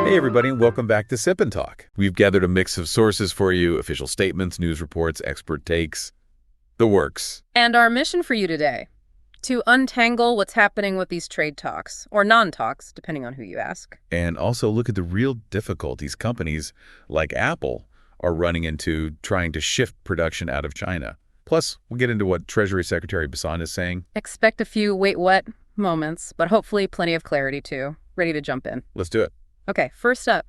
Hey everybody, and welcome back to Sip and Talk. We've gathered a mix of sources for you, official statements, news reports, expert takes, the works. And our mission for you today, to untangle what's happening with these trade talks, or non-talks, depending on who you ask. And also look at the real difficulties companies like Apple are running into trying to shift production out of China. Plus, we'll get into what Treasury Secretary Basant is saying. Expect a few wait what moments, but hopefully plenty of clarity too. Ready to jump in. Let's do it. Okay, first up,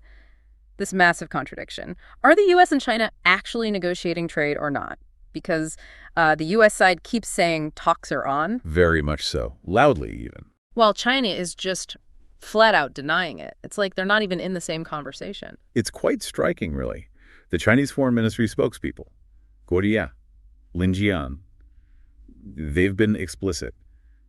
this massive contradiction. Are the U.S. and China actually negotiating trade or not? Because the U.S. side keeps saying talks are on. Very much so. Loudly, even. While China is just flat out denying it. It's like they're not even in the same conversation. It's quite striking, really. The Chinese Foreign Ministry spokespeople, Guo Jia, Lin Jian, they've been explicit.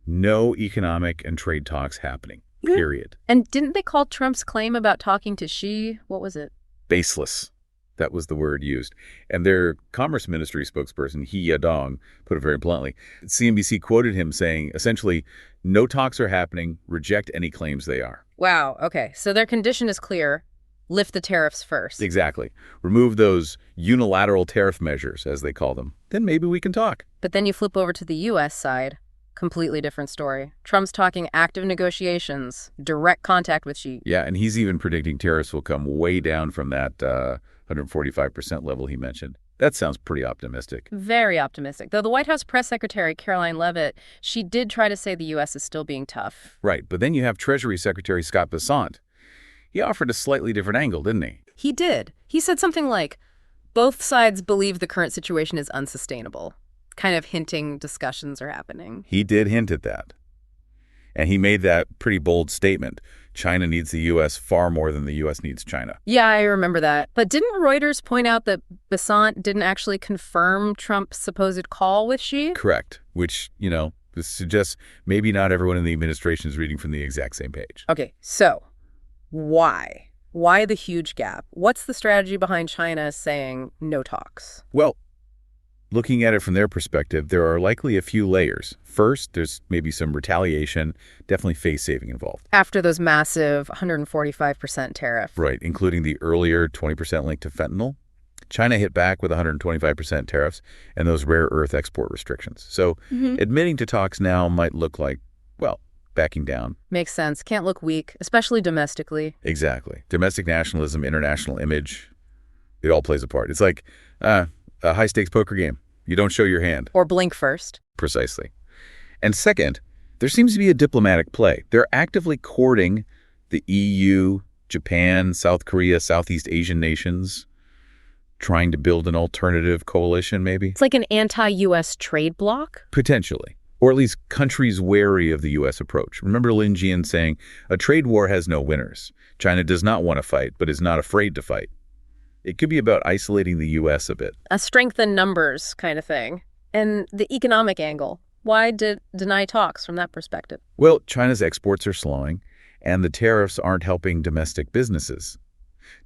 No economic and trade talks happening. Period. And didn't they call Trump's claim about talking to Xi, what was it? Baseless. That was the word used. And their Commerce Ministry spokesperson, He Yadong, put it very bluntly. CNBC quoted him saying, essentially, no talks are happening, reject any claims they are. Wow, okay. So their condition is clear. Lift the tariffs first. Exactly. Remove those unilateral tariff measures, as they call them. Then maybe we can talk. But then you flip over to the U.S. side. Completely different story. Trump's talking active negotiations, direct contact with Xi. Yeah, and he's even predicting tariffs will come way down from that 145% level he mentioned. That sounds pretty optimistic. Very optimistic. Though the White House press secretary, Caroline Leavitt, she did try to say the U.S. is still being tough. Right, but then you have Treasury Secretary Scott Bessent. He offered a slightly different angle, didn't he? He did. He said something like, both sides believe the current situation is unsustainable. Kind of hinting discussions are happening. He did hint at that. And he made that pretty bold statement. China needs the U.S. far more than the U.S. needs China. Yeah, I remember that. But didn't Reuters point out that Bessent didn't actually confirm Trump's supposed call with Xi? Correct. Which, this suggests maybe not everyone in the administration is reading from the exact same page. Okay, so why? Why the huge gap? What's the strategy behind China saying no talks? Well, looking at it from their perspective, there are likely a few layers. First, there's maybe some retaliation, definitely face-saving involved. After those massive 145% tariff. Right, including the earlier 20% link to fentanyl. China hit back with 125% tariffs and those rare earth export restrictions. So admitting to talks now might look like, well, backing down. Makes sense. Can't look weak, especially domestically. Exactly. Domestic nationalism, international image, it all plays a part. It's like a high-stakes poker game. You don't show your hand. Or blink first. Precisely. And second, there seems to be a diplomatic play. They're actively courting the EU, Japan, South Korea, Southeast Asian nations, trying to build an alternative coalition, maybe. It's like an anti-U.S. trade bloc? Potentially. Or at least countries wary of the U.S. approach. Remember Lin Jian saying, a trade war has no winners. China does not want to fight, but is not afraid to fight. It could be about isolating the U.S. a bit. A strength in numbers kind of thing. And the economic angle. Why deny talks from that perspective? Well, China's exports are slowing, and the tariffs aren't helping domestic businesses.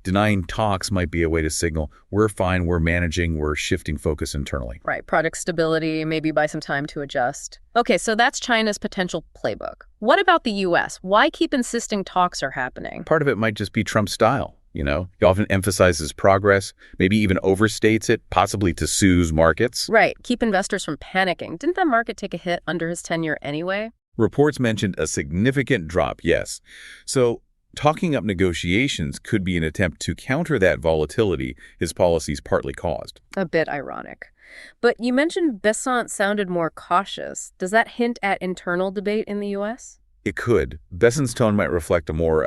Denying talks might be a way to signal, we're fine, we're managing, we're shifting focus internally. Right, product stability, maybe buy some time to adjust. Okay, so that's China's potential playbook. What about the U.S.? Why keep insisting talks are happening? Part of it might just be Trump's style. He often emphasizes progress, maybe even overstates it, possibly to soothe markets. Right. Keep investors from panicking. Didn't the market take a hit under his tenure anyway? Reports mentioned a significant drop, yes. So talking up negotiations could be an attempt to counter that volatility his policies partly caused. A bit ironic. But you mentioned Bessent sounded more cautious. Does that hint at internal debate in the U.S.? It could. Bessent's tone might reflect a more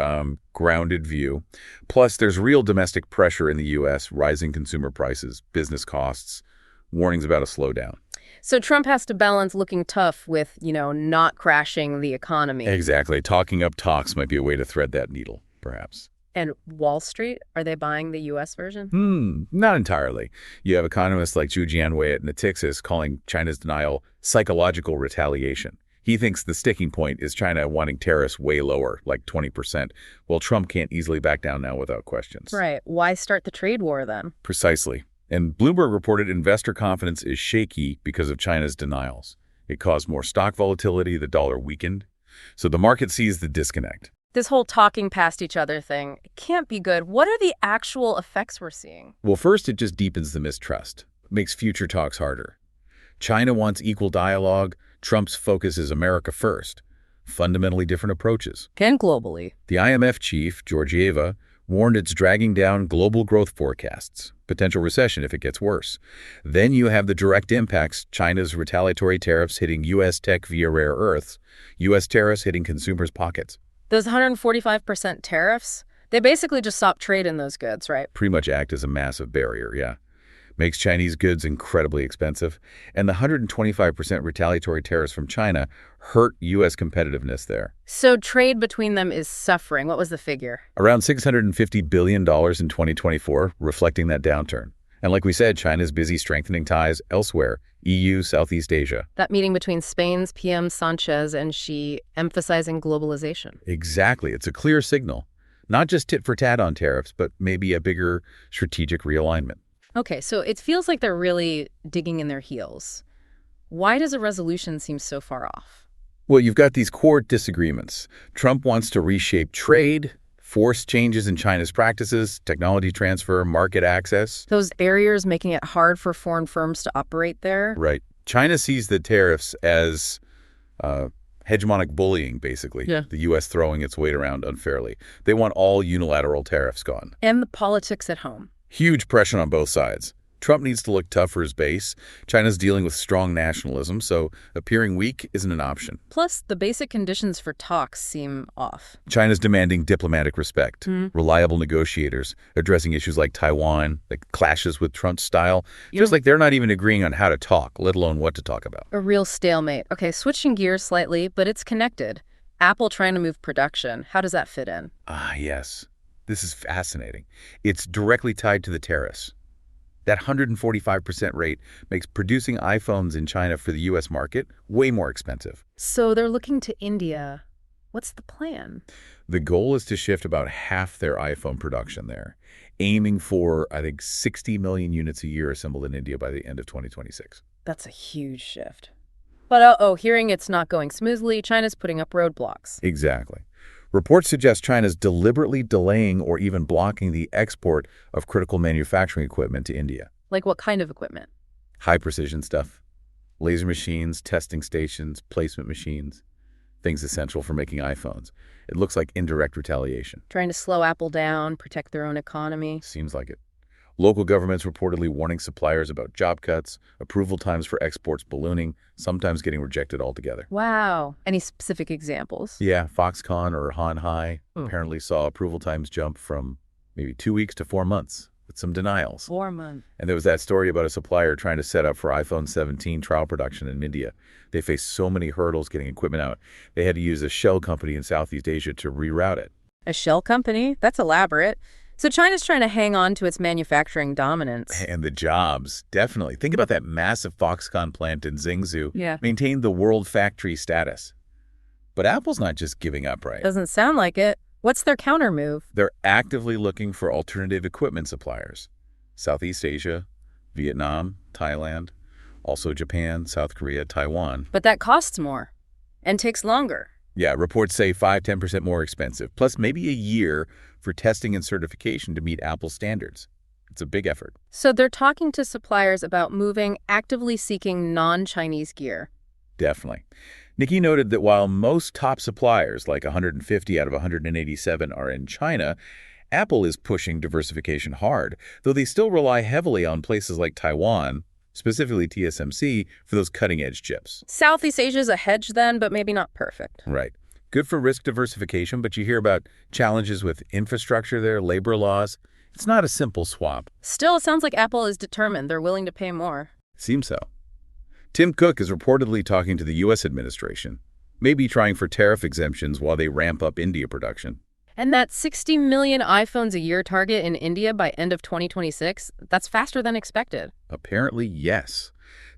grounded view. Plus, there's real domestic pressure in the U.S., rising consumer prices, business costs, warnings about a slowdown. So Trump has to balance looking tough with, not crashing the economy. Exactly. Talking up talks might be a way to thread that needle, perhaps. And Wall Street, are they buying the U.S. version? Not entirely. You have economists like Zhu Jianwei at Natixis calling China's denial psychological retaliation. He thinks the sticking point is China wanting tariffs way lower, like 20%, while Trump can't easily back down now without questions. Right. Why start the trade war then? Precisely. And Bloomberg reported investor confidence is shaky because of China's denials. It caused more stock volatility, the dollar weakened. So the market sees the disconnect. This whole talking past each other thing, it can't be good. What are the actual effects we're seeing? Well, first, it just deepens the mistrust, makes future talks harder. China wants equal dialogue. Trump's focus is America first. Fundamentally different approaches. And globally. The IMF chief, Georgieva, warned it's dragging down global growth forecasts, potential recession if it gets worse. Then you have the direct impacts, China's retaliatory tariffs hitting U.S. tech via rare earths, U.S. tariffs hitting consumers' pockets. Those 145% tariffs, they basically just stop trade in those goods, right? Pretty much act as a massive barrier, yeah. Makes Chinese goods incredibly expensive. And the 125% retaliatory tariffs from China hurt U.S. competitiveness there. So trade between them is suffering. What was the figure? Around $650 billion in 2024, reflecting that downturn. And like we said, China's busy strengthening ties elsewhere, EU, Southeast Asia. That meeting between Spain's PM Sanchez and Xi emphasizing globalization. Exactly. It's a clear signal. Not just tit for tat on tariffs, but maybe a bigger strategic realignment. Okay, so it feels like they're really digging in their heels. Why does a resolution seem so far off? Well, you've got these core disagreements. Trump wants to reshape trade, force changes in China's practices, technology transfer, market access. Those barriers making it hard for foreign firms to operate there? Right. China sees the tariffs as hegemonic bullying, basically. Yeah. The U.S. throwing its weight around unfairly. They want all unilateral tariffs gone. And the politics at home. Huge pressure on both sides. Trump needs to look tough for his base. China's dealing with strong nationalism, so appearing weak isn't an option. Plus, the basic conditions for talks seem off. China's demanding diplomatic respect, reliable negotiators, addressing issues like Taiwan, like clashes with Trump's style. Feels like they're not even agreeing on how to talk, let alone what to talk about. A real stalemate. Okay, switching gears slightly, but it's connected. Apple trying to move production. How does that fit in? Ah, yes. This is fascinating. It's directly tied to the tariffs. That 145% rate makes producing iPhones in China for the U.S. market way more expensive. So they're looking to India. What's the plan? The goal is to shift about half their iPhone production there, aiming for, I think, 60 million units a year assembled in India by the end of 2026. That's a huge shift. But hearing it's not going smoothly, China's putting up roadblocks. Exactly. Reports suggest China's deliberately delaying or even blocking the export of critical manufacturing equipment to India. Like what kind of equipment? High-precision stuff. Laser machines, testing stations, placement machines. Things essential for making iPhones. It looks like indirect retaliation. Trying to slow Apple down, protect their own economy. Seems like it. Local governments reportedly warning suppliers about job cuts, approval times for exports ballooning, sometimes getting rejected altogether. Wow. Any specific examples? Yeah, Foxconn or Hanhai apparently saw approval times jump from maybe 2 weeks to 4 months, with some denials. 4 months. And there was that story about a supplier trying to set up for iPhone 17 trial production in India. They faced so many hurdles getting equipment out. They had to use a shell company in Southeast Asia to reroute it. A shell company? That's elaborate. So China's trying to hang on to its manufacturing dominance. And the jobs, definitely. Think about that massive Foxconn plant in Zhengzhou. Yeah. Maintained the world factory status. But Apple's not just giving up, right? Doesn't sound like it. What's their counter move? They're actively looking for alternative equipment suppliers. Southeast Asia, Vietnam, Thailand, also Japan, South Korea, Taiwan. But that costs more and takes longer. Yeah, reports say 5–10% more expensive, plus maybe a year for testing and certification to meet Apple standards. It's a big effort. So they're talking to suppliers about moving, actively seeking non-Chinese gear. Definitely. Nikki noted that while most top suppliers, like 150 out of 187, are in China, Apple is pushing diversification hard, though they still rely heavily on places like Taiwan, specifically TSMC, for those cutting-edge chips. Southeast Asia's a hedge then, but maybe not perfect. Right. Good for risk diversification, but you hear about challenges with infrastructure there, labor laws. It's not a simple swap. Still, it sounds like Apple is determined. They're willing to pay more. Seems so. Tim Cook is reportedly talking to the U.S. administration, maybe trying for tariff exemptions while they ramp up India production. And that 60 million iPhones a year target in India by end of 2026, that's faster than expected. Apparently, yes.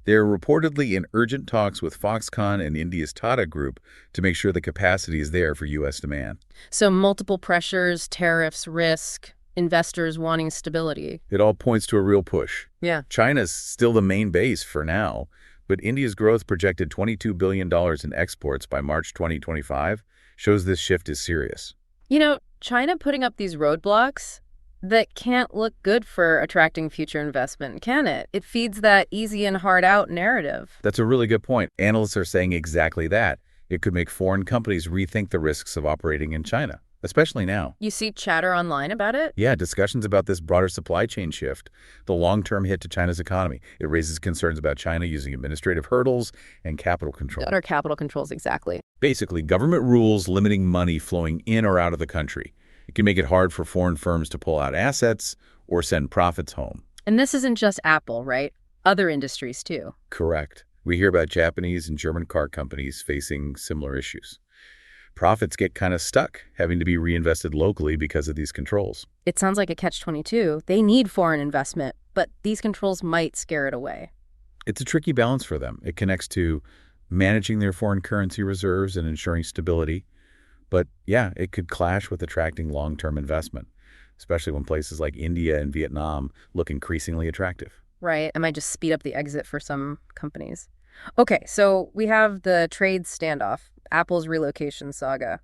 They're reportedly in urgent talks with Foxconn and India's Tata Group to make sure the capacity is there for U.S. demand. So multiple pressures, tariffs, risk, investors wanting stability. It all points to a real push. Yeah. China's still the main base for now, but India's growth projected $22 billion in exports by March 2025 shows this shift is serious. China putting up these roadblocks that can't look good for attracting future investment, can it? It feeds that easy and hard out narrative. That's a really good point. Analysts are saying exactly that. It could make foreign companies rethink the risks of operating in China, especially now. You see chatter online about it? Yeah, discussions about this broader supply chain shift, the long-term hit to China's economy. It raises concerns about China using administrative hurdles and capital control. What are capital controls exactly? Basically, government rules limiting money flowing in or out of the country. It can make it hard for foreign firms to pull out assets or send profits home. And this isn't just Apple, right? Other industries, too. Correct. We hear about Japanese and German car companies facing similar issues. Profits get kind of stuck, having to be reinvested locally because of these controls. It sounds like a catch-22. They need foreign investment, but these controls might scare it away. It's a tricky balance for them. It connects to managing their foreign currency reserves and ensuring stability. But yeah, it could clash with attracting long-term investment, especially when places like India and Vietnam look increasingly attractive. Right. It might just speed up the exit for some companies. Okay, so we have the trade standoff, Apple's relocation saga.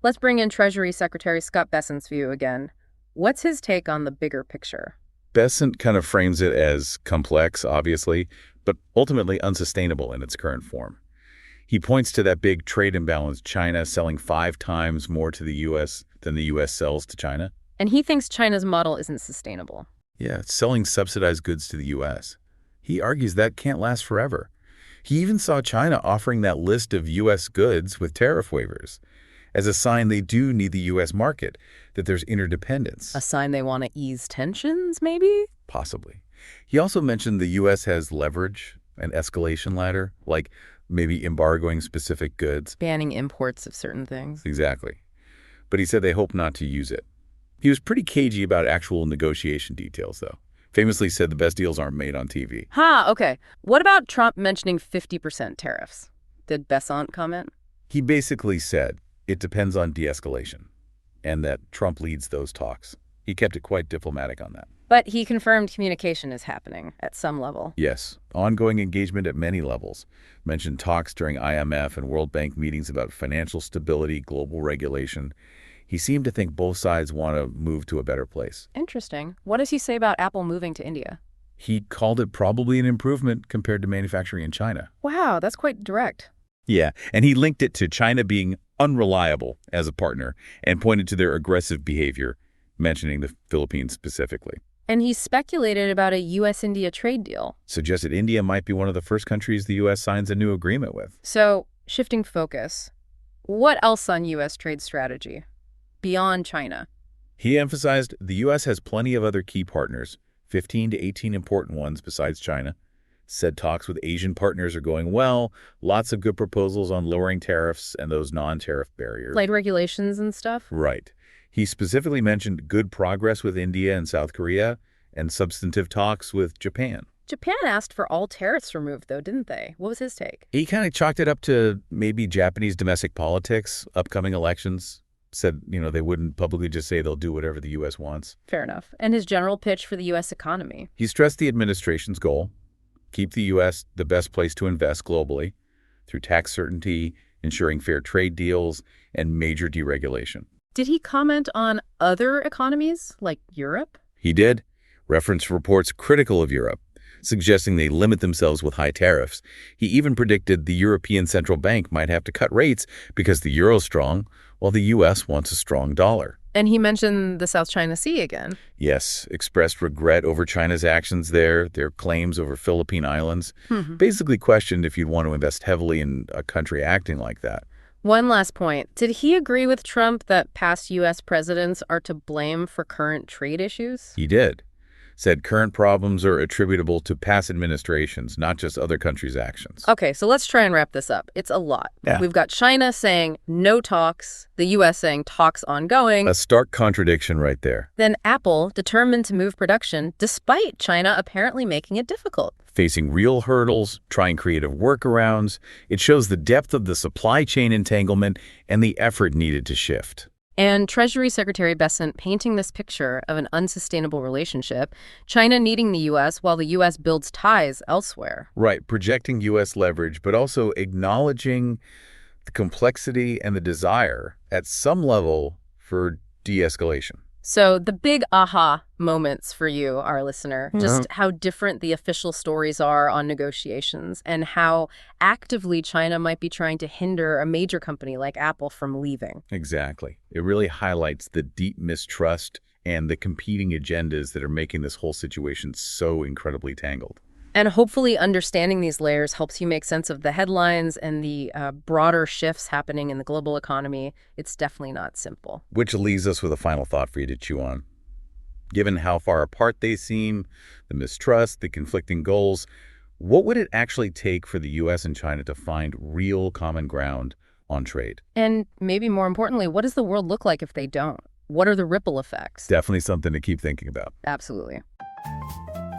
Let's bring in Treasury Secretary Scott Bessent's view again. What's his take on the bigger picture? Bessent kind of frames it as complex, obviously, but ultimately unsustainable in its current form. He points to that big trade imbalance, China selling 5 times more to the U.S. than the U.S. sells to China. And he thinks China's model isn't sustainable. Yeah, it's selling subsidized goods to the U.S. He argues that can't last forever. He even saw China offering that list of U.S. goods with tariff waivers as a sign they do need the U.S. market, that there's interdependence. A sign they want to ease tensions, maybe? Possibly. He also mentioned the U.S. has leverage, an escalation ladder, like maybe embargoing specific goods. Banning imports of certain things. Exactly. But he said they hope not to use it. He was pretty cagey about actual negotiation details, though. Famously said the best deals aren't made on TV. Okay. What about Trump mentioning 50% tariffs? Did Bessent comment? He basically said it depends on de-escalation, and that Trump leads those talks. He kept it quite diplomatic on that. But he confirmed communication is happening at some level. Yes, ongoing engagement at many levels. Mentioned talks during IMF and World Bank meetings about financial stability, global regulation. He seemed to think both sides want to move to a better place. Interesting. What does he say about Apple moving to India? He called it probably an improvement compared to manufacturing in China. Wow, that's quite direct. Yeah, and he linked it to China being unreliable as a partner and pointed to their aggressive behavior, mentioning the Philippines specifically. And he speculated about a U.S.-India trade deal. Suggested India might be one of the first countries the U.S. signs a new agreement with. So, shifting focus, what else on U.S. trade strategy beyond China? He emphasized the U.S. has plenty of other key partners, 15 to 18 important ones besides China. Said talks with Asian partners are going well, lots of good proposals on lowering tariffs and those non-tariff barriers. Like regulations and stuff? Right. He specifically mentioned good progress with India and South Korea and substantive talks with Japan. Japan asked for all tariffs removed, though, didn't they? What was his take? He kind of chalked it up to maybe Japanese domestic politics, upcoming elections. Said, they wouldn't publicly just say they'll do whatever the U.S. wants. Fair enough. And his general pitch for the U.S. economy? He stressed the administration's goal, keep the U.S. the best place to invest globally through tax certainty, ensuring fair trade deals, and major deregulation. Did he comment on other economies, like Europe? He did. Referenced reports critical of Europe, suggesting they limit themselves with high tariffs. He even predicted the European Central Bank might have to cut rates because the euro's strong, while the U.S. wants a strong dollar. And he mentioned the South China Sea again. Yes, expressed regret over China's actions there, their claims over Philippine Islands. Basically questioned if you'd want to invest heavily in a country acting like that. One last point. Did he agree with Trump that past U.S. presidents are to blame for current trade issues? He did. Said current problems are attributable to past administrations, not just other countries' actions. Okay, so let's try and wrap this up. It's a lot. Yeah. We've got China saying no talks, the U.S. saying talks ongoing. A stark contradiction right there. Then Apple determined to move production despite China apparently making it difficult. Facing real hurdles, trying creative workarounds, it shows the depth of the supply chain entanglement and the effort needed to shift. And Treasury Secretary Bessent painting this picture of an unsustainable relationship, China needing the U.S. while the U.S. builds ties elsewhere. Right, projecting U.S. leverage, but also acknowledging the complexity and the desire at some level for de-escalation. So the big aha moments for you, our listener, just how different the official stories are on negotiations and how actively China might be trying to hinder a major company like Apple from leaving. Exactly. It really highlights the deep mistrust and the competing agendas that are making this whole situation so incredibly tangled. And hopefully understanding these layers helps you make sense of the headlines and the broader shifts happening in the global economy. It's definitely not simple. Which leaves us with a final thought for you to chew on. Given how far apart they seem, the mistrust, the conflicting goals, what would it actually take for the U.S. and China to find real common ground on trade? And maybe more importantly, what does the world look like if they don't? What are the ripple effects? Definitely something to keep thinking about. Absolutely.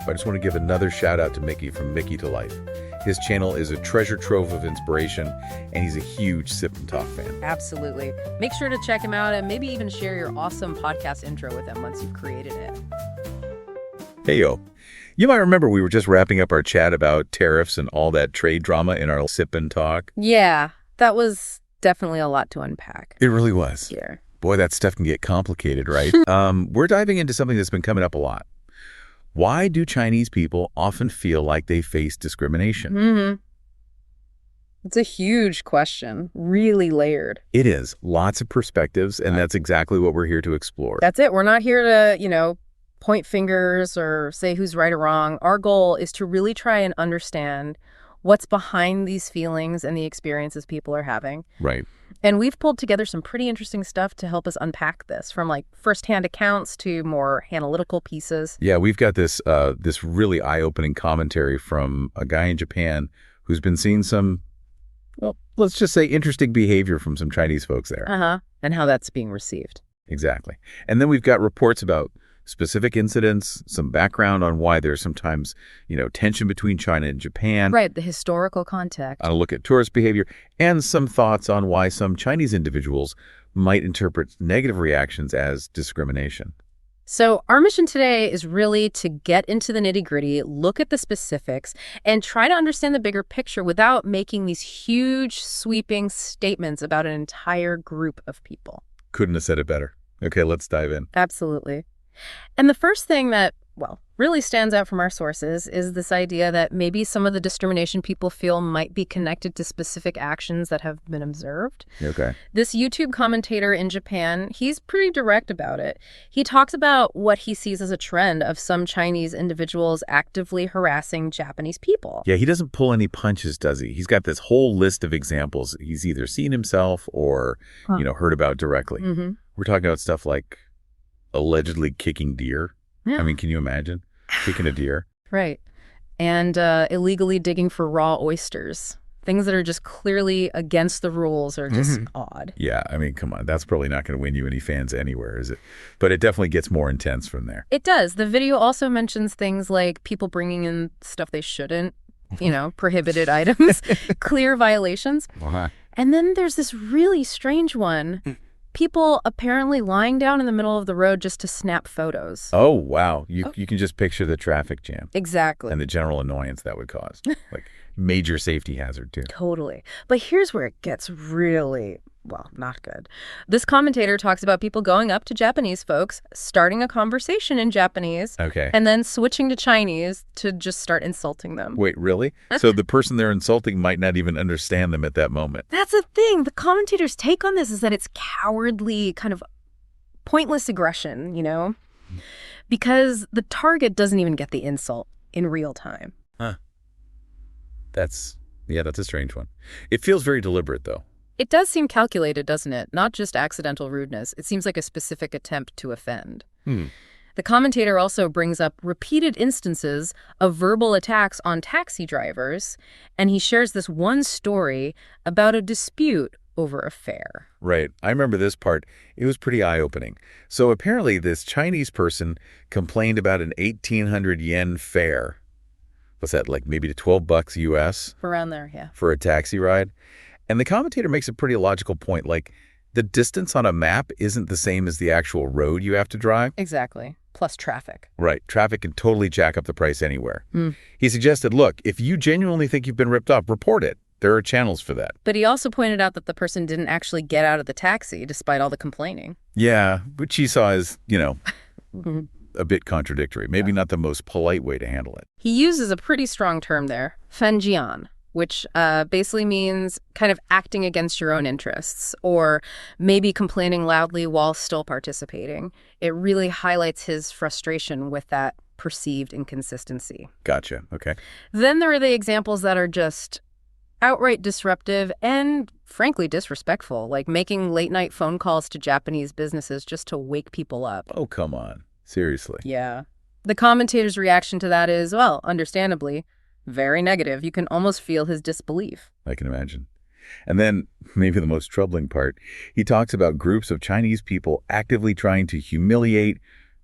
I just want to give another shout out to Mickey from Mickey to Life. His channel is a treasure trove of inspiration, and he's a huge Sip&Talk fan. Absolutely. Make sure to check him out and maybe even share your awesome podcast intro with him once you've created it. Hey, yo. You might remember we were just wrapping up our chat about tariffs and all that trade drama in our Sip&Talk. Yeah, that was definitely a lot to unpack. It really was. Here. Boy, that stuff can get complicated, right? We're diving into something that's been coming up a lot. Why do Chinese people often feel like they face discrimination? It's a huge question, really layered. It is. Lots of perspectives, and that's exactly what we're here to explore. That's it. We're not here to, point fingers or say who's right or wrong. Our goal is to really try and understand what's behind these feelings and the experiences people are having. Right. And we've pulled together some pretty interesting stuff to help us unpack this, from firsthand accounts to more analytical pieces. Yeah, we've got this really eye-opening commentary from a guy in Japan who's been seeing some, well, let's just say interesting behavior from some Chinese folks there. And how that's being received. Exactly. And then we've got reports about specific incidents, some background on why there's sometimes, tension between China and Japan. Right, the historical context. On a look at tourist behavior, and some thoughts on why some Chinese individuals might interpret negative reactions as discrimination. So our mission today is really to get into the nitty-gritty, look at the specifics, and try to understand the bigger picture without making these huge, sweeping statements about an entire group of people. Couldn't have said it better. Okay, let's dive in. Absolutely. And the first thing that, really stands out from our sources is this idea that maybe some of the discrimination people feel might be connected to specific actions that have been observed. Okay. This YouTube commentator in Japan, he's pretty direct about it. He talks about what he sees as a trend of some Chinese individuals actively harassing Japanese people. Yeah, he doesn't pull any punches, does he? He's got this whole list of examples he's either seen himself or, heard about directly. We're talking about stuff like allegedly kicking deer. Yeah. I mean, can you imagine kicking a deer? Right. And illegally digging for raw oysters. Things that are just clearly against the rules are just odd. Yeah, I mean, come on. That's probably not going to win you any fans anywhere, is it? But it definitely gets more intense from there. It does. The video also mentions things like people bringing in stuff they shouldn't, prohibited items, clear violations. And then there's this really strange one. People apparently lying down in the middle of the road just to snap photos. Oh, wow. You can just picture the traffic jam. Exactly. And the general annoyance that would cause. Like major safety hazard, too. Totally. But here's where it gets really, not good. This commentator talks about people going up to Japanese folks, starting a conversation in Japanese, and then switching to Chinese to just start insulting them. Wait, really? So the person they're insulting might not even understand them at that moment. That's the thing. The commentator's take on this is that it's cowardly, kind of pointless aggression, because the target doesn't even get the insult in real time. That's a strange one. It feels very deliberate, though. It does seem calculated, doesn't it? Not just accidental rudeness. It seems like a specific attempt to offend. The commentator also brings up repeated instances of verbal attacks on taxi drivers, and he shares this one story about a dispute over a fare. Right. I remember this part. It was pretty eye-opening. So apparently this Chinese person complained about an 1,800 yen fare. What's that, like maybe $12 US? Around there, yeah. For a taxi ride. And the commentator makes a pretty logical point, like the distance on a map isn't the same as the actual road you have to drive. Exactly. Plus traffic. Right. Traffic can totally jack up the price anywhere. He suggested, look, if you genuinely think you've been ripped off, report it. There are channels for that. But he also pointed out that the person didn't actually get out of the taxi despite all the complaining. Yeah, which he saw as, a bit contradictory. Maybe not the most polite way to handle it. He uses a pretty strong term there, fanjian, which basically means kind of acting against your own interests or maybe complaining loudly while still participating. It really highlights his frustration with that perceived inconsistency. Gotcha. Okay. Then there are the examples that are just outright disruptive and, frankly, disrespectful, like making late-night phone calls to Japanese businesses just to wake people up. Oh, come on. Seriously. Yeah. The commentator's reaction to that is, well, understandably, very negative. You can almost feel his disbelief. I can imagine. And then, maybe the most troubling part, he talks about groups of Chinese people actively trying to humiliate,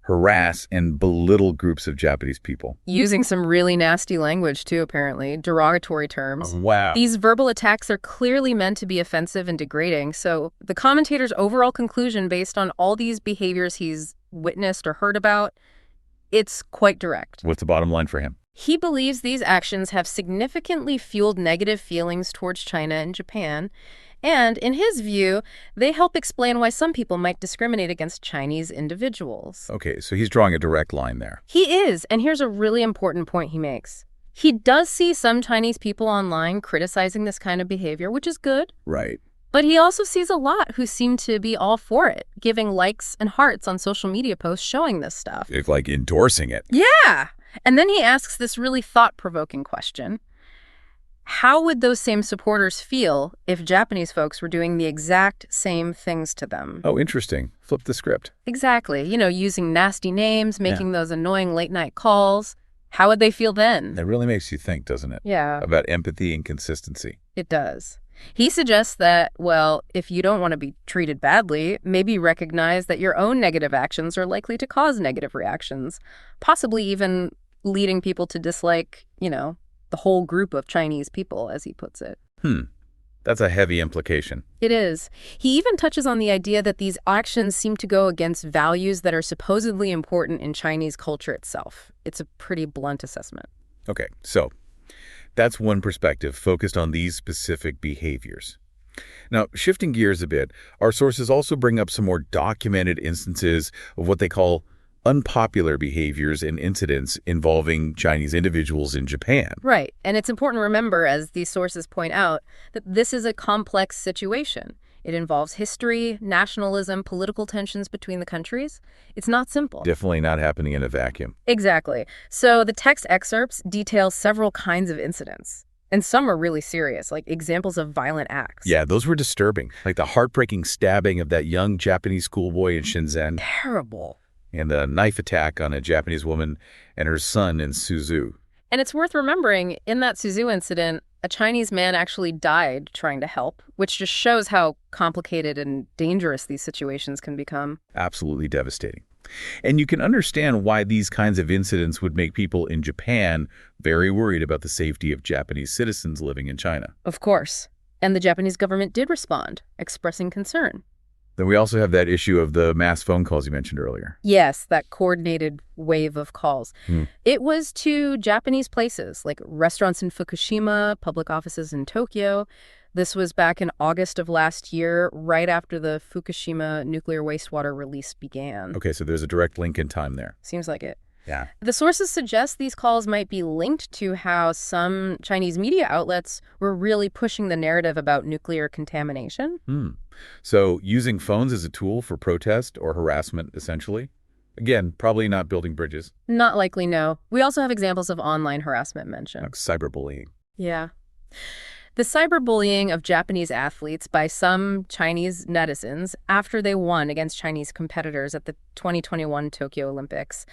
harass, and belittle groups of Japanese people. Using some really nasty language, too, apparently. Derogatory terms. Oh, wow. These verbal attacks are clearly meant to be offensive and degrading. So the commentator's overall conclusion, based on all these behaviors he's witnessed or heard about, it's quite direct. What's the bottom line for him? He believes these actions have significantly fueled negative feelings towards China and Japan, and in his view, they help explain why some people might discriminate against Chinese individuals. Okay, so he's drawing a direct line there. He is, and here's a really important point he makes. He does see some Chinese people online criticizing this kind of behavior, which is good. Right. But he also sees a lot who seem to be all for it, giving likes and hearts on social media posts showing this stuff. It's like endorsing it. Yeah. And then he asks this really thought-provoking question. How would those same supporters feel if Japanese folks were doing the exact same things to them? Oh, interesting. Flip the script. Exactly. Using nasty names, making those annoying late-night calls. How would they feel then? That really makes you think, doesn't it? Yeah. About empathy and consistency. It does. He suggests that, well, if you don't want to be treated badly, maybe recognize that your own negative actions are likely to cause negative reactions, possibly even leading people to dislike, the whole group of Chinese people, as he puts it. That's a heavy implication. It is. He even touches on the idea that these actions seem to go against values that are supposedly important in Chinese culture itself. It's a pretty blunt assessment. Okay, so that's one perspective focused on these specific behaviors. Now, shifting gears a bit, our sources also bring up some more documented instances of what they call unpopular behaviors and incidents involving Chinese individuals in Japan. Right. And it's important to remember, as these sources point out, that this is a complex situation. It involves history, nationalism, political tensions between the countries. It's not simple. Definitely not happening in a vacuum. Exactly. So the text excerpts detail several kinds of incidents. And some are really serious, like examples of violent acts. Yeah, those were disturbing, like the heartbreaking stabbing of that young Japanese schoolboy in Shenzhen. Terrible. And the knife attack on a Japanese woman and her son in Suzhou. And it's worth remembering, in that Suzhou incident, a Chinese man actually died trying to help, which just shows how complicated and dangerous these situations can become. Absolutely devastating. And you can understand why these kinds of incidents would make people in Japan very worried about the safety of Japanese citizens living in China. Of course. And the Japanese government did respond, expressing concern. Then we also have that issue of the mass phone calls you mentioned earlier. Yes, that coordinated wave of calls. It was to Japanese places, like restaurants in Fukushima, public offices in Tokyo. This was back in August of last year, right after the Fukushima nuclear wastewater release began. Okay, so there's a direct link in time there. Seems like it. Yeah. The sources suggest these calls might be linked to how some Chinese media outlets were really pushing the narrative about nuclear contamination. So using phones as a tool for protest or harassment, essentially? Again, probably not building bridges. Not likely, no. We also have examples of online harassment mentioned. Like cyberbullying. Yeah. The cyberbullying of Japanese athletes by some Chinese netizens after they won against Chinese competitors at the 2021 Tokyo Olympics.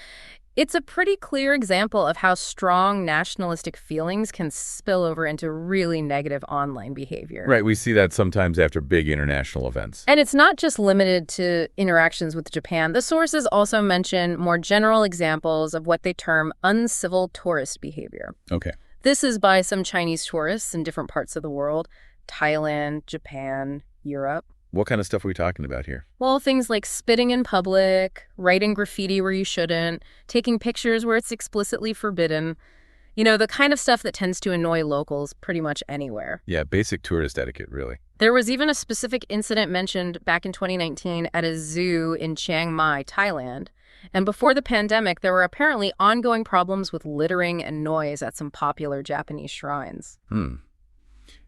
It's a pretty clear example of how strong nationalistic feelings can spill over into really negative online behavior. Right, we see that sometimes after big international events. And it's not just limited to interactions with Japan. The sources also mention more general examples of what they term uncivil tourist behavior. Okay. This is by some Chinese tourists in different parts of the world, Thailand, Japan, Europe. What kind of stuff are we talking about here? Well, things like spitting in public, writing graffiti where you shouldn't, taking pictures where it's explicitly forbidden. You know, the kind of stuff that tends to annoy locals pretty much anywhere. Yeah, basic tourist etiquette, really. There was even a specific incident mentioned back in 2019 at a zoo in Chiang Mai, Thailand. And before the pandemic, there were apparently ongoing problems with littering and noise at some popular Japanese shrines.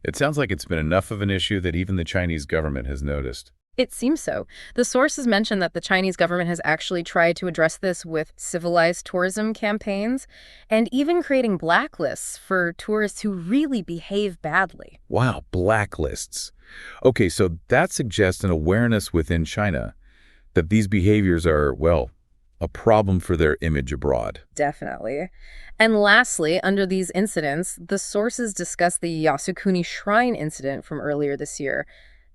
It sounds like it's been enough of an issue that even the Chinese government has noticed. It seems so. The sources mention that the Chinese government has actually tried to address this with civilized tourism campaigns and even creating blacklists for tourists who really behave badly. Wow, blacklists. Okay, so that suggests an awareness within China that these behaviors are, well, a problem for their image abroad. Definitely. And lastly, under these incidents, the sources discuss the Yasukuni Shrine incident from earlier this year.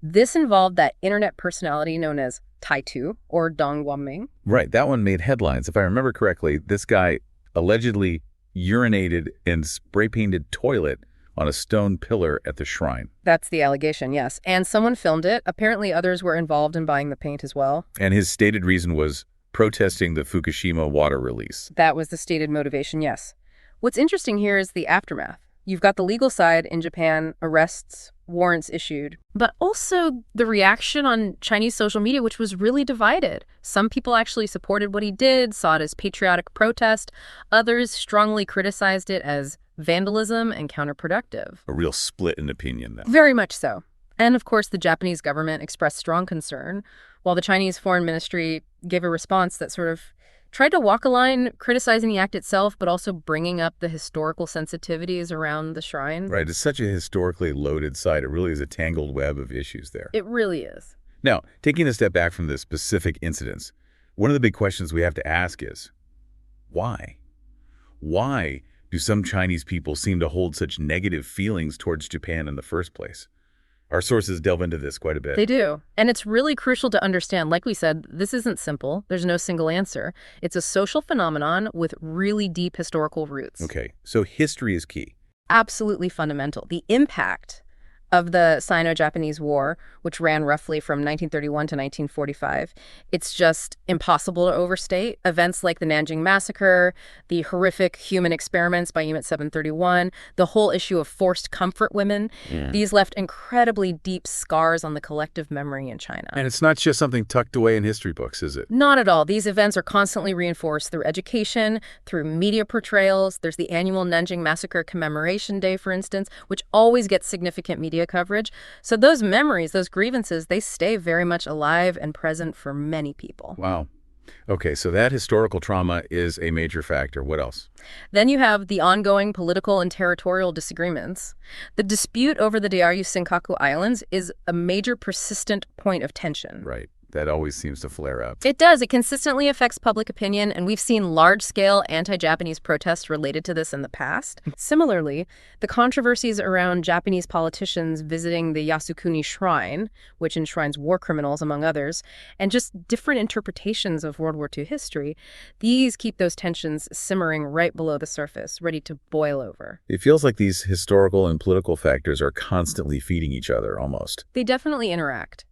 This involved that internet personality known as Taitu, or Dong Guangming. Right, that one made headlines. If I remember correctly, this guy allegedly urinated and spray-painted toilet on a stone pillar at the shrine. That's the allegation, yes. And someone filmed it. Apparently others were involved in buying the paint as well. And his stated reason was protesting the Fukushima water release. That was the stated motivation, yes. What's interesting here is the aftermath. You've got the legal side in Japan, arrests, warrants issued, but also the reaction on Chinese social media, which was really divided. Some people actually supported what he did, saw it as patriotic protest. Others strongly criticized it as vandalism and counterproductive. A real split in opinion, then. Very much so. And of course, the Japanese government expressed strong concern, while the Chinese Foreign Ministry gave a response that sort of tried to walk a line, criticizing the act itself, but also bringing up the historical sensitivities around the shrine. Right, it's such a historically loaded site. It really is a tangled web of issues there. It really is. Now, taking a step back from the specific incidents, one of the big questions we have to ask is, why? Why do some Chinese people seem to hold such negative feelings towards Japan in the first place? Our sources delve into this quite a bit. They do. And it's really crucial to understand, like we said, this isn't simple. There's no single answer. It's a social phenomenon with really deep historical roots. Okay, so history is key. Absolutely fundamental. The impact of the Sino-Japanese War, which ran roughly from 1931 to 1945, it's just impossible to overstate. Events like the Nanjing Massacre, the horrific human experiments by Unit 731, the whole issue of forced comfort women, these left incredibly deep scars on the collective memory in China. And it's not just something tucked away in history books, is it? Not at all. These events are constantly reinforced through education, through media portrayals. There's the annual Nanjing Massacre Commemoration Day, for instance, which always gets significant media coverage. So those memories, those grievances, they stay very much alive and present for many people. Wow. Okay, so that historical trauma is a major factor. What else? Then you have the ongoing political and territorial disagreements. The dispute over the Diaoyu Senkaku Islands is a major persistent point of tension. Right. That always seems to flare up. It does. It consistently affects public opinion, and we've seen large-scale anti-Japanese protests related to this in the past. Similarly, the controversies around Japanese politicians visiting the Yasukuni Shrine, which enshrines war criminals, among others, and just different interpretations of World War II history, these keep those tensions simmering right below the surface, ready to boil over. It feels like these historical and political factors are constantly feeding each other, almost. They definitely interact.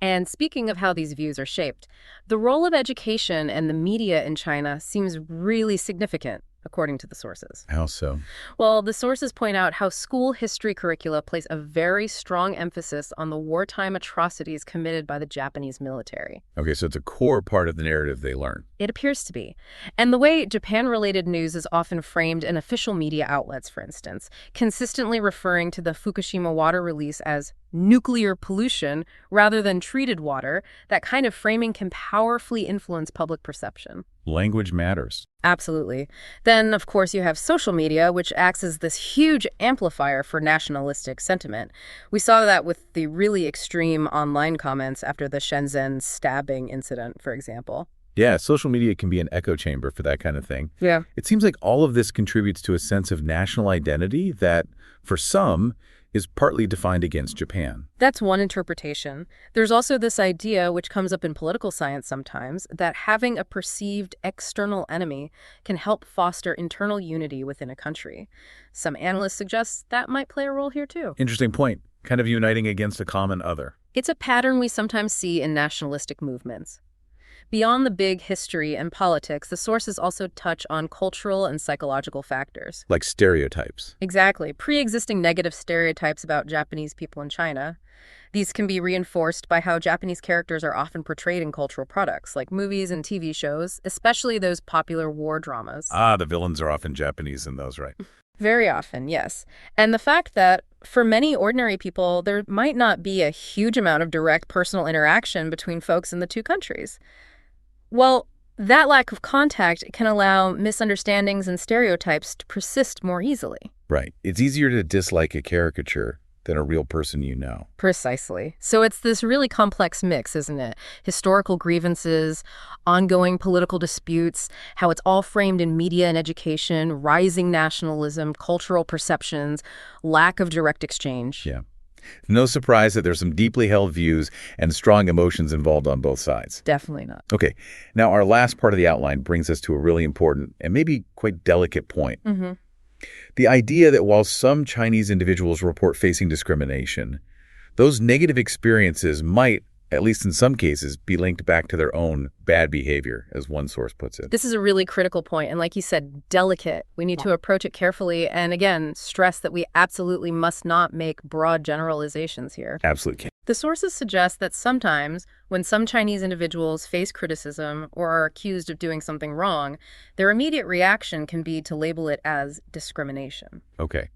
And speaking of how these views are shaped, the role of education and the media in China seems really significant, according to the sources. How so? Well, the sources point out how school history curricula place a very strong emphasis on the wartime atrocities committed by the Japanese military. Okay, so it's a core part of the narrative they learn. It appears to be. And the way Japan-related news is often framed in official media outlets, for instance, consistently referring to the Fukushima water release as nuclear pollution rather than treated water, that kind of framing can powerfully influence public perception. Language matters. Absolutely. Then, of course, you have social media, which acts as this huge amplifier for nationalistic sentiment. We saw that with the really extreme online comments after the Shenzhen stabbing incident, for example. Yeah, social media can be an echo chamber for that kind of thing. Yeah. It seems like all of this contributes to a sense of national identity that, for some, is partly defined against Japan. That's one interpretation. There's also this idea, which comes up in political science sometimes, that having a perceived external enemy can help foster internal unity within a country. Some analysts suggest that might play a role here too. Interesting point. Kind of uniting against a common other. It's a pattern we sometimes see in nationalistic movements. Beyond the big history and politics, the sources also touch on cultural and psychological factors. Like stereotypes. Exactly. Pre-existing negative stereotypes about Japanese people in China. These can be reinforced by how Japanese characters are often portrayed in cultural products, like movies and TV shows, especially those popular war dramas. Ah, the villains are often Japanese in those, right? Very often, yes. And the fact that for many ordinary people, there might not be a huge amount of direct personal interaction between folks in the two countries. Well, that lack of contact can allow misunderstandings and stereotypes to persist more easily. Right. It's easier to dislike a caricature than a real person you know. Precisely. So it's this really complex mix, isn't it? Historical grievances, ongoing political disputes, how it's all framed in media and education, rising nationalism, cultural perceptions, lack of direct exchange. Yeah. No surprise that there's some deeply held views and strong emotions involved on both sides. Definitely not. Okay. Now, our last part of the outline brings us to a really important and maybe quite delicate point. The idea that while some Chinese individuals report facing discrimination, those negative experiences might, at least in some cases, be linked back to their own bad behavior, as one source puts it. This is a really critical point, and like you said, delicate. We need to approach it carefully and, again, stress that we absolutely must not make broad generalizations here. Absolutely. The sources suggest that sometimes, when some Chinese individuals face criticism or are accused of doing something wrong, their immediate reaction can be to label it as discrimination. Okay.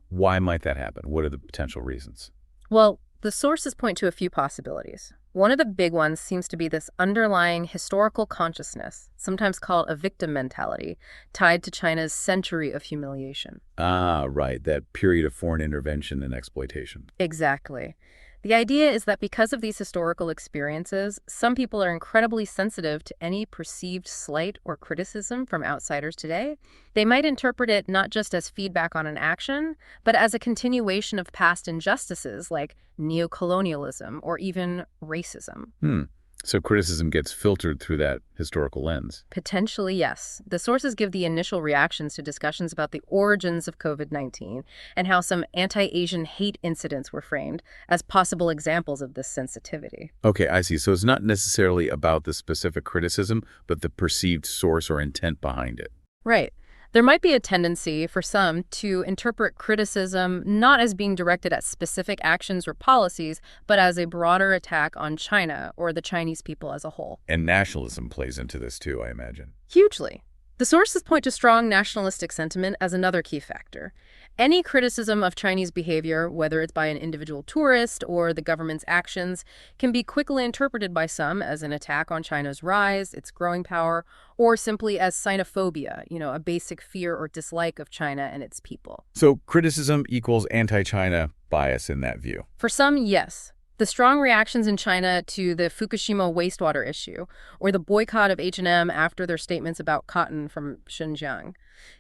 Why might that happen? What are the potential reasons? Well, the sources point to a few possibilities. One of the big ones seems to be this underlying historical consciousness, sometimes called a victim mentality, tied to China's century of humiliation. Ah, right. That period of foreign intervention and exploitation. Exactly. The idea is that because of these historical experiences, some people are incredibly sensitive to any perceived slight or criticism from outsiders today. They might interpret it not just as feedback on an action, but as a continuation of past injustices like neocolonialism or even racism. So criticism gets filtered through that historical lens. Potentially, yes. The sources give the initial reactions to discussions about the origins of COVID-19 and how some anti-Asian hate incidents were framed as possible examples of this sensitivity. Okay, I see. So it's not necessarily about the specific criticism, but the perceived source or intent behind it. Right. There might be a tendency for some to interpret criticism not as being directed at specific actions or policies, but as a broader attack on China or the Chinese people as a whole. And nationalism plays into this too, I imagine. Hugely. The sources point to strong nationalistic sentiment as another key factor. Any criticism of Chinese behavior, whether it's by an individual tourist or the government's actions, can be quickly interpreted by some as an attack on China's rise, its growing power, or simply as Sinophobia, a basic fear or dislike of China and its people. So criticism equals anti-China bias in that view. For some, yes. The strong reactions in China to the Fukushima wastewater issue, or the boycott of H&M after their statements about cotton from Xinjiang.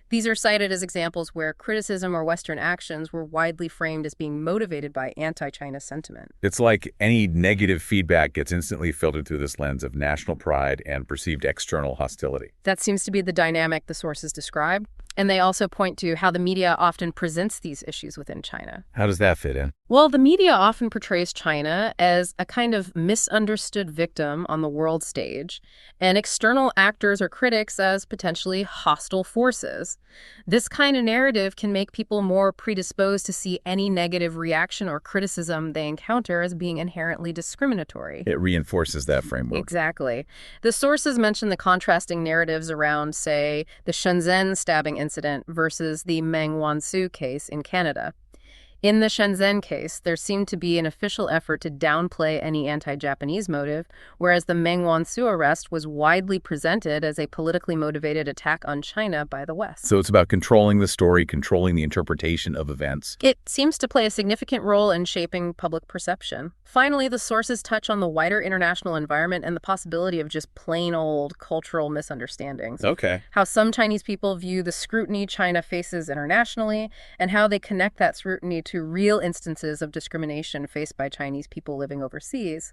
These are cited as examples where criticism or Western actions were widely framed as being motivated by anti-China sentiment. It's like any negative feedback gets instantly filtered through this lens of national pride and perceived external hostility. That seems to be the dynamic the sources describe. And they also point to how the media often presents these issues within China. How does that fit in? Well, the media often portrays China as a kind of misunderstood victim on the world stage, and external actors or critics as potentially hostile forces. This kind of narrative can make people more predisposed to see any negative reaction or criticism they encounter as being inherently discriminatory. It reinforces that framework. Exactly. The sources mention the contrasting narratives around, say, the Shenzhen stabbing incident versus the Meng Wanzhou case in Canada. In the Shenzhen case, there seemed to be an official effort to downplay any anti-Japanese motive, whereas the Meng Wanzhou arrest was widely presented as a politically motivated attack on China by the West. So it's about controlling the story, controlling the interpretation of events. It seems to play a significant role in shaping public perception. Finally, the sources touch on the wider international environment and the possibility of just plain old cultural misunderstandings. Okay. How some Chinese people view the scrutiny China faces internationally, and how they connect that scrutiny to real instances of discrimination faced by Chinese people living overseas.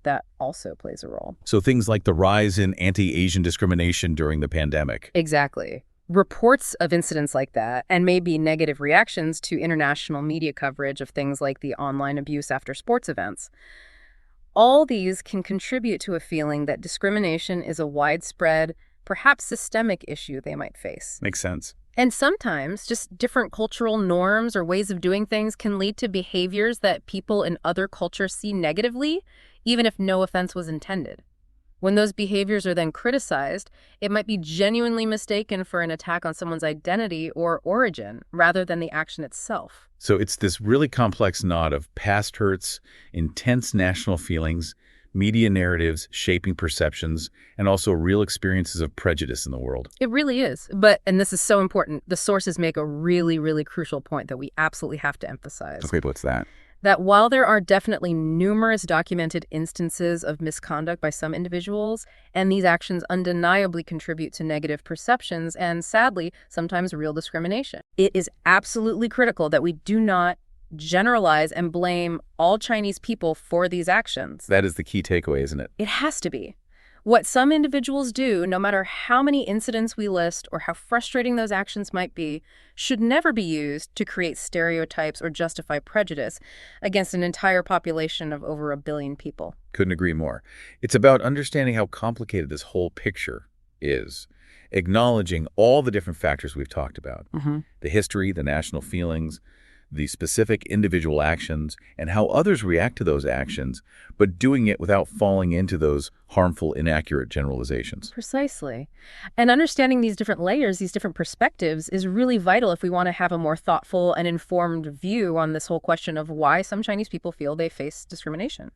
That also plays a role. So things like the rise in anti-Asian discrimination during the pandemic. Exactly. Reports of incidents like that, and maybe negative reactions to international media coverage of things like the online abuse after sports events. All these can contribute to a feeling that discrimination is a widespread, perhaps systemic issue they might face. Makes sense. And sometimes just different cultural norms or ways of doing things can lead to behaviors that people in other cultures see negatively, even if no offense was intended. When those behaviors are then criticized, it might be genuinely mistaken for an attack on someone's identity or origin, rather than the action itself. So it's this really complex knot of past hurts, intense national feelings, media narratives shaping perceptions, and also real experiences of prejudice in the world. It really is. But, and this is so important, the sources make a really, really crucial point that we absolutely have to emphasize. Okay, what's that? That while there are definitely numerous documented instances of misconduct by some individuals, and these actions undeniably contribute to negative perceptions and, sadly, sometimes real discrimination, it is absolutely critical that we do not generalize and blame all Chinese people for these actions. That is the key takeaway, isn't it? It has to be. What some individuals do, no matter how many incidents we list or how frustrating those actions might be, should never be used to create stereotypes or justify prejudice against an entire population of over 1 billion people. Couldn't agree more. It's about understanding how complicated this whole picture is, acknowledging all the different factors we've talked about, the history, the national feelings, the specific individual actions, and how others react to those actions, but doing it without falling into those harmful, inaccurate generalizations. Precisely. And understanding these different layers, these different perspectives, is really vital if we want to have a more thoughtful and informed view on this whole question of why some Chinese people feel they face discrimination.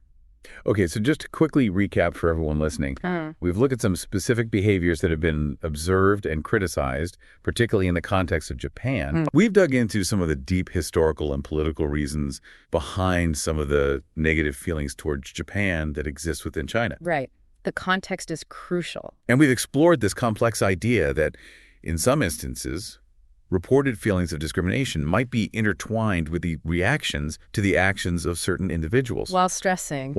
Okay, so just to quickly recap for everyone listening, we've looked at some specific behaviors that have been observed and criticized, particularly in the context of Japan. We've dug into some of the deep historical and political reasons behind some of the negative feelings towards Japan that exist within China. Right. The context is crucial. And we've explored this complex idea that, in some instances, reported feelings of discrimination might be intertwined with the reactions to the actions of certain individuals. While stressing,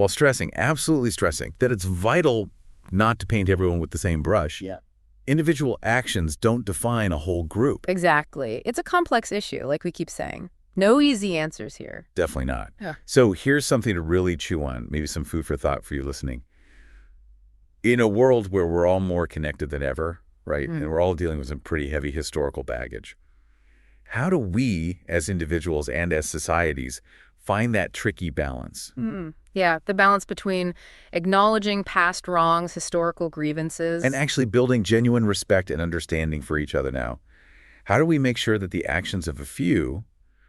absolutely stressing, that it's vital not to paint everyone with the same brush. Yeah. Individual actions don't define a whole group. Exactly. It's a complex issue, like we keep saying. No easy answers here. Definitely not. Yeah. So here's something to really chew on, maybe some food for thought for you listening. In a world where we're all more connected than ever, right, and we're all dealing with some pretty heavy historical baggage, how do we, as individuals and as societies, find that tricky balance? Yeah, the balance between acknowledging past wrongs, historical grievances, and actually building genuine respect and understanding for each other now. How do we make sure that the actions of a few,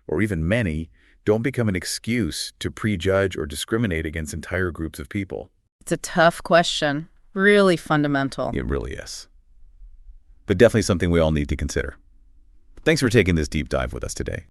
or even many, don't become an excuse to prejudge or discriminate against entire groups of people? It's a tough question. Really fundamental. It really is. But definitely something we all need to consider. Thanks for taking this deep dive with us today.